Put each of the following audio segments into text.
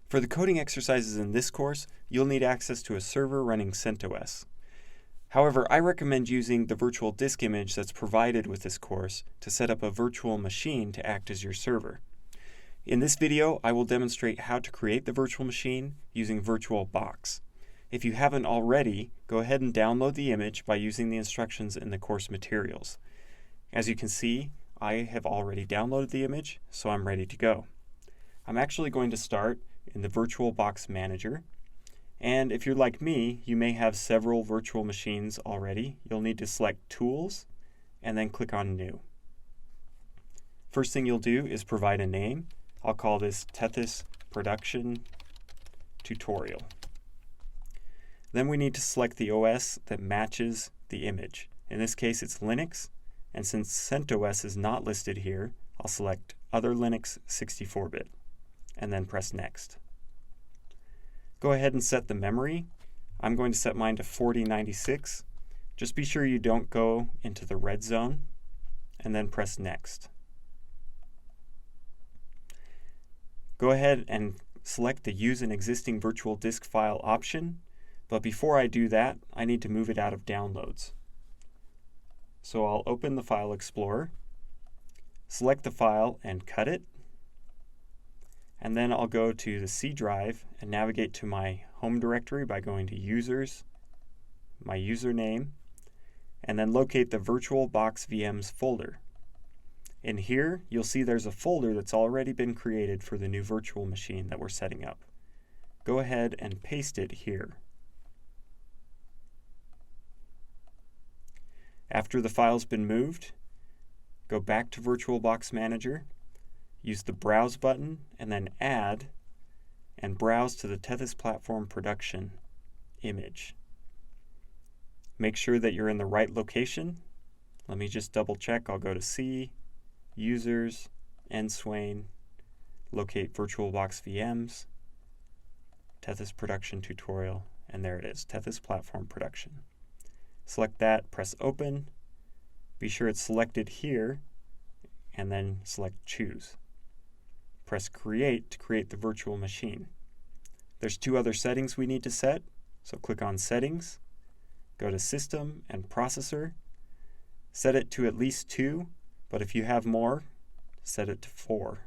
For the coding exercises in this course, you'll need access to a server running CentOS. However, I recommend using the virtual disk image that's provided with this course to set up a virtual machine to act as your server. In this video, I will demonstrate how to create the virtual machine using VirtualBox. If you haven't already, go ahead and download the image by using the instructions in the course materials. As you can see, I have already downloaded the image, so I'm ready to go. I'm actually going to start in the VirtualBox Manager. And if you're like me, you may have several virtual machines already. You'll need to select Tools and then click on New. First thing you'll do is provide a name. I'll call this Tethys Production Tutorial. Then we need to select the OS that matches the image. In this case, it's Linux, and since CentOS is not listed here, I'll select Other Linux 64-bit, and then press Next. Go ahead and set the memory. I'm going to set mine to 4096. Just be sure you don't go into the red zone, and then press Next. Go ahead and select the Use an Existing Virtual Disk File option, but before I do that, I need to move it out of Downloads. So I'll open the File Explorer, select the file and cut it, and then I'll go to the C drive and navigate to my home directory by going to Users, my username, and then locate the VirtualBox VMs folder. In here, you'll see there's a folder that's already been created for the new virtual machine that we're setting up. Go ahead and paste it here. After the file's been moved, go back to VirtualBox Manager, use the Browse button, and then Add, and browse to the Tethys Platform Production image. Make sure that you're in the right location. Let me just double check. I'll go to C, Users, Nswain, locate VirtualBox VMs, Tethys Production Tutorial, and there it is, Tethys Platform Production. Select that, press Open, be sure it's selected here, and then select Choose. Press Create to create the virtual machine. There's two other settings we need to set, so click on Settings, go to System and Processor, set it to at least 2, but if you have more, set it to 4.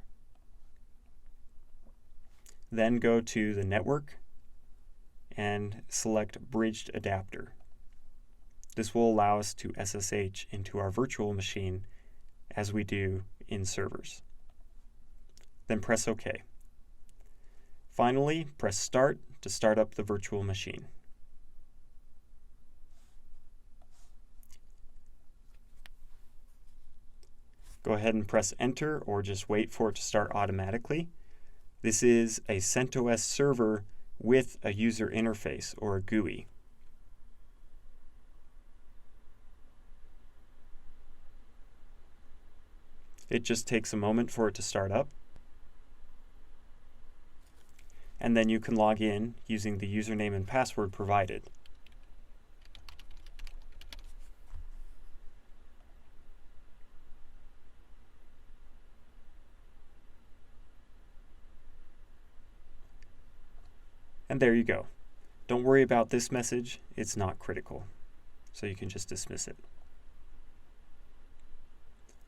Then go to the Network and select Bridged Adapter. This will allow us to SSH into our virtual machine as we do in servers. Then press OK. Finally, press Start to start up the virtual machine. Go ahead and press Enter or just wait for it to start automatically. This is a CentOS server with a user interface or a GUI. It just takes a moment for it to start up. And then you can log in using the username and password provided. And there you go. Don't worry about this message, it's not critical. So you can just dismiss it.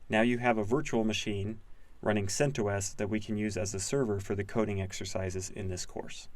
Now you have a virtual machine running CentOS that we can use as a server for the coding exercises in this course.